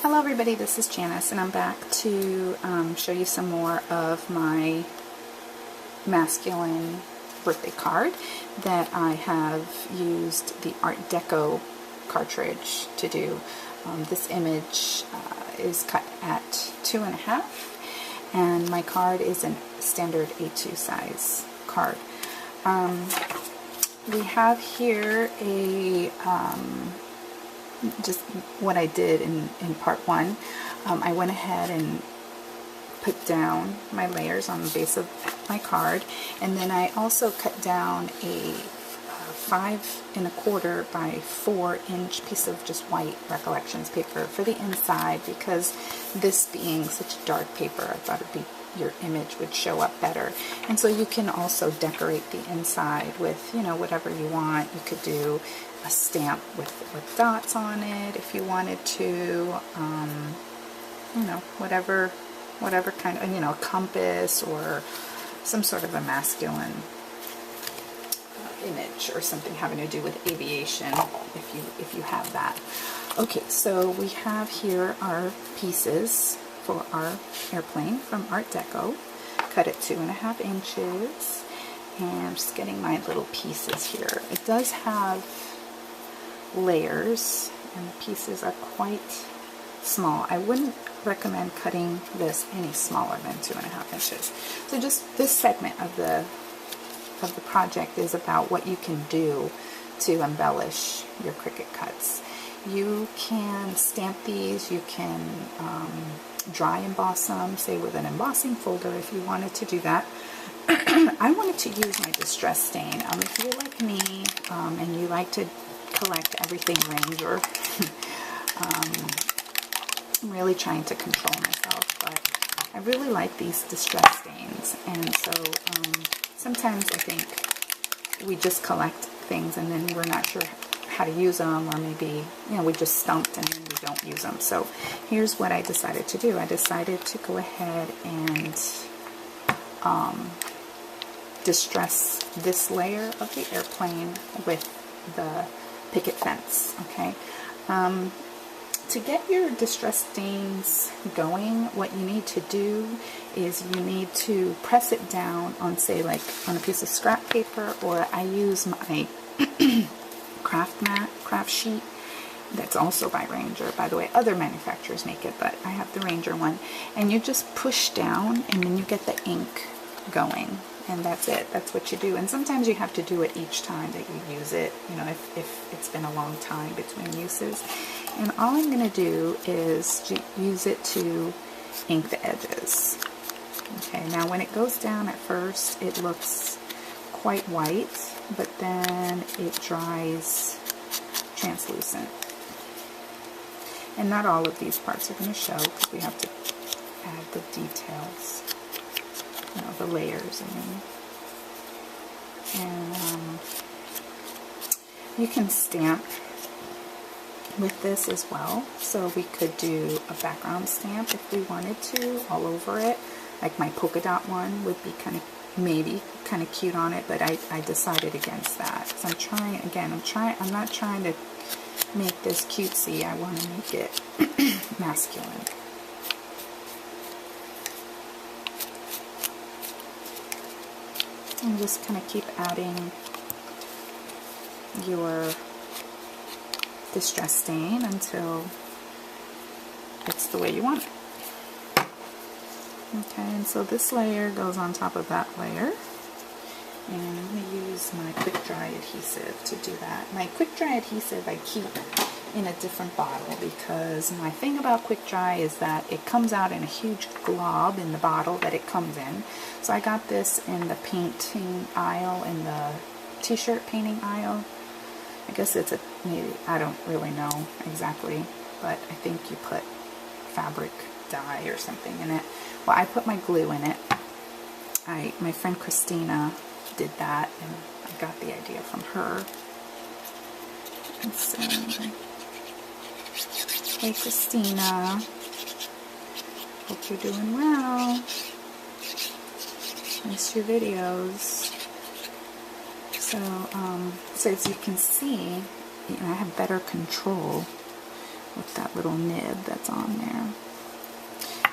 Hello everybody, this is Janice and I'm back to show you some more of my masculine birthday card that I have used the Art Deco cartridge to do. This image is cut at 2.5 and my card is a standard A2 size card. We have here a just what I did in part one. I went ahead and put down my layers on the base of my card, and then I also cut down a 5 1/4 by 4 inch piece of just white Recollections paper for the inside, because this being such dark paper, I thought your image would show up better. And so you can also decorate the inside with, you know, whatever you want. You could do a stamp with dots on it if you wanted to, you know, whatever kind of, you know, a compass or some sort of a masculine image or something having to do with aviation if you have that. Okay, so we have here our pieces for our airplane from Art Deco, cut at 2.5 inches, and I'm just getting my little pieces here. It does have layers and the pieces are quite small. I wouldn't recommend cutting this any smaller than 2.5 inches. So just this segment of the project is about what you can do to embellish your Cricut cuts. You can stamp these, you can dry emboss them, say with an embossing folder if you wanted to do that. I wanted to use my distress stain. If you're like me and you like to collect everything Ranger, I'm really trying to control myself, but I really like these distress stains, and so sometimes I think we just collect things and then we're not sure how to use them, or maybe, you know, we just stumped and then we don't use them. So here's what I decided to do. I decided to go ahead and distress this layer of the airplane with the picket fence. Okay, to get your distress stains going, what you need to do is you need to press it down on, say, like on a piece of scrap paper, or I use my craft sheet that's also by Ranger. By the way, other manufacturers make it, but I have the Ranger one. And you just push down and then you get the ink going, and that's it. That's what you do. And sometimes you have to do it each time that you use it, you know, if it's been a long time between uses. And all I'm going to do is use it to ink the edges. Okay, now when it goes down at first, it looks quite white, but then it dries translucent. And not all of these parts are going to show because we have to add the details, you know, the layers. And you can stamp with this as well. So we could do a background stamp if we wanted to all over it. Like my polka dot one would be maybe kind of cute on it, but I decided against that. So I'm not trying to make this cutesy. I want to make it masculine. And just kind of keep adding your distress stain until it's the way you want it. Okay, and so this layer goes on top of that layer, and I'm going to use my quick dry adhesive to do that. My quick dry adhesive I keep in a different bottle, because my thing about quick dry is that it comes out in a huge glob in the bottle that it comes in. So I got this in the painting aisle, in the t-shirt painting aisle. I guess it's maybe, I don't really know exactly, but I think you put fabric dye or something in it. Well, I put my glue in it. My friend Christina did that, and I got the idea from her. And so, hey Christina, hope you're doing well. Miss your videos. So as you can see, I have better control with that little nib that's on there.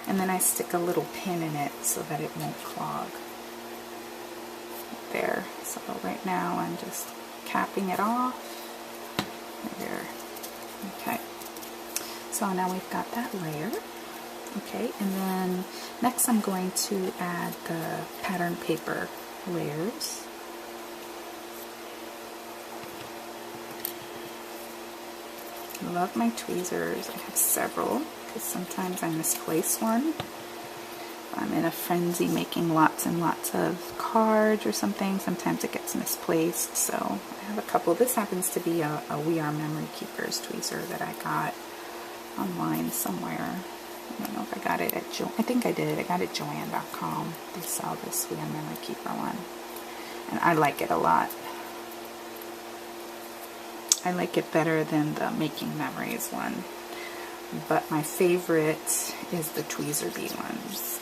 And then I stick a little pin in it so that it won't clog. There. So right now I'm just capping it off. There. Okay. So now we've got that layer. Okay, and then next I'm going to add the pattern paper layers. I love my tweezers. I have several because sometimes I misplace one. I'm in a frenzy making lots and lots of cards or something. Sometimes it gets misplaced, so I have a couple. This happens to be a We Are Memory Keepers tweezer that I got online somewhere. I don't know if I got it at I think I did. I got it at Joann.com. They sell this We Are Memory Keeper one, and I like it a lot. I like it better than the Making Memories one, but my favorite is the Tweezer Bee ones.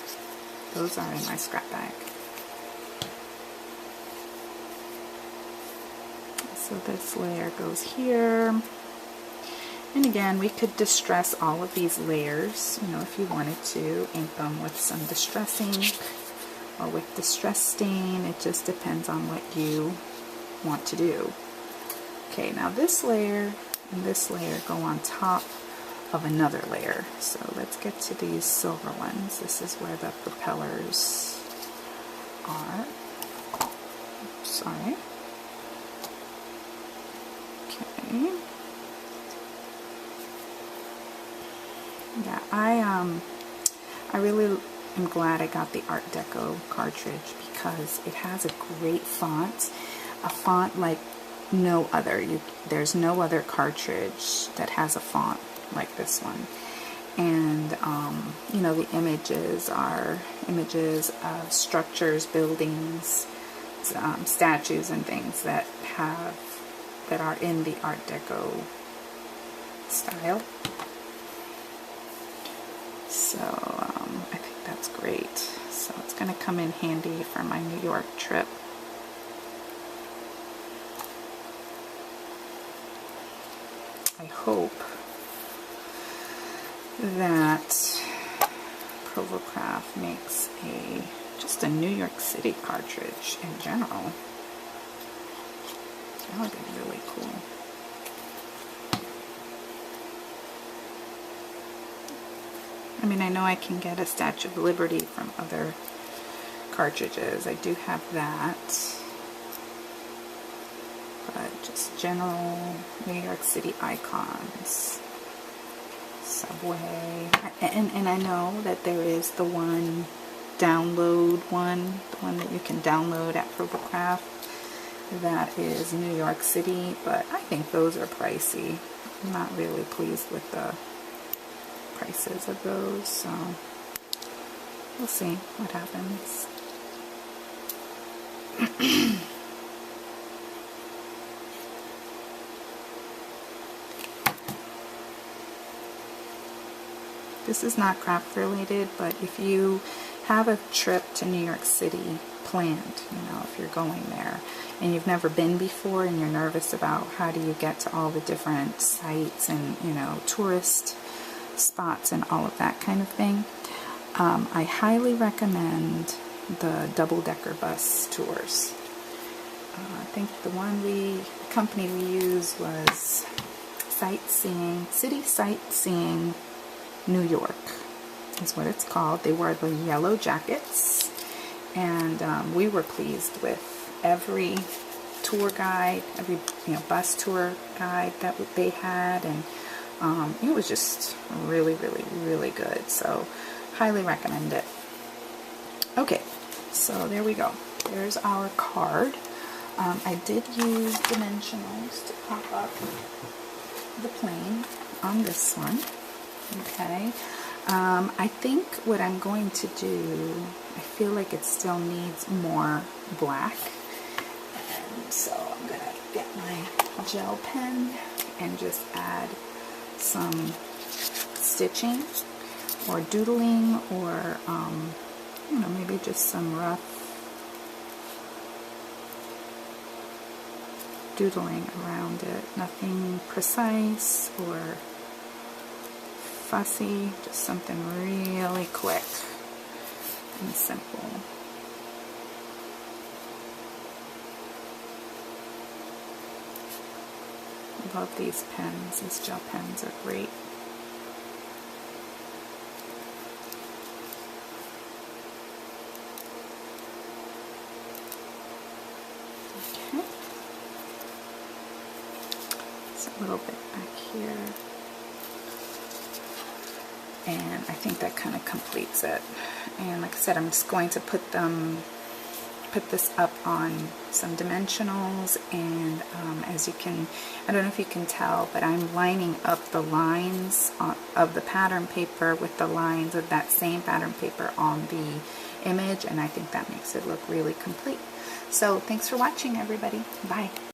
Those are in my scrap bag. So this layer goes here. And again, we could distress all of these layers, you know, if you wanted to, ink them with some distress ink or with distress stain. It just depends on what you want to do. Okay, now this layer and this layer go on top of another layer. So let's get to these silver ones. This is where the propellers are. Oops, sorry. Okay. Yeah, I really am glad I got the Art Deco cartridge because it has a great font, a font like no other. There's no other cartridge that has a font like this one. And you know, the images are images of structures, buildings, statues and things that are in the Art Deco style. So I think that's great. So it's going to come in handy for my New York trip. I hope that Provocraft makes just a New York City cartridge in general. That would be really cool. I mean, I know I can get a Statue of Liberty from other cartridges. I do have that. But just general New York City icons. Subway. And I know that there is the one download one, the one that you can download at Provocraft. That is New York City, but I think those are pricey. I'm not really pleased with the prices of those, so we'll see what happens. This is not craft related, but if you have a trip to New York City planned, you know, if you're going there and you've never been before and you're nervous about how do you get to all the different sites and, you know, tourist spots and all of that kind of thing, I highly recommend the double-decker bus tours. I think the company we used was City Sightseeing New York is what it's called. They wore the yellow jackets, and we were pleased with every tour guide, every bus tour guide that they had, and it was just really, really, really good. So highly recommend it. Okay, so there we go. There's our card. I did use dimensionals to pop up the plane on this one. Okay. I think what I'm going to do, I feel like it still needs more black. And so I'm going to get my gel pen and just add some stitching or doodling or, maybe just some rough doodling around it. Nothing precise or fussy, just something really quick and simple. I love these pens. These gel pens are great. Okay. It's a little bit back here. And I think that kind of completes it. And like I said, I'm just going to put this up on some dimensionals, and as you can, I don't know if you can tell, but I'm lining up the lines of the pattern paper with the lines of that same pattern paper on the image, and I think that makes it look really complete. So thanks for watching, everybody. Bye.